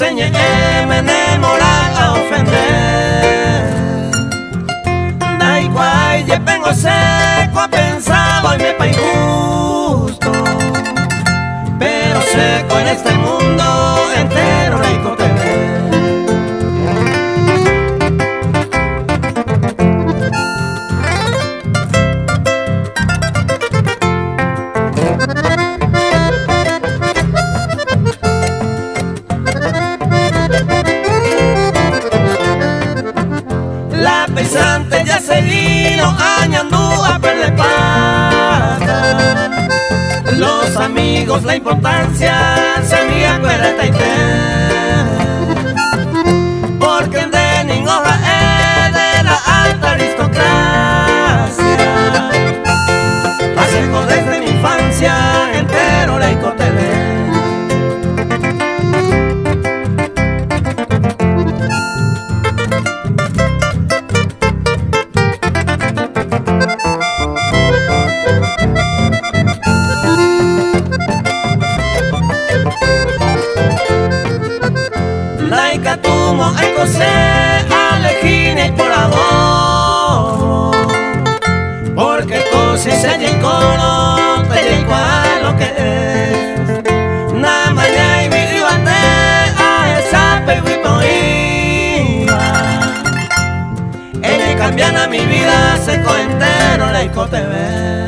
señe me enamora a ofender. Da igual, ya vengo seco a pensar hoy me pa' injusto, pero seco en este mundo entero laico te ve. La pesante ya se vino añando a perder plata. Los amigos, la importancia se me acuerda y te. Porque de ninguna es de la alta aristocracia. Pasejo desde mi infancia entero laico te ve. Laica tumo el cosé, alejine y por amor. Porque cosí se llegó, te llegó a lo que es. Na mañana y vivo ante a esa peguipoiva. Ella cambian a mi vida, seco entero, laico te ve.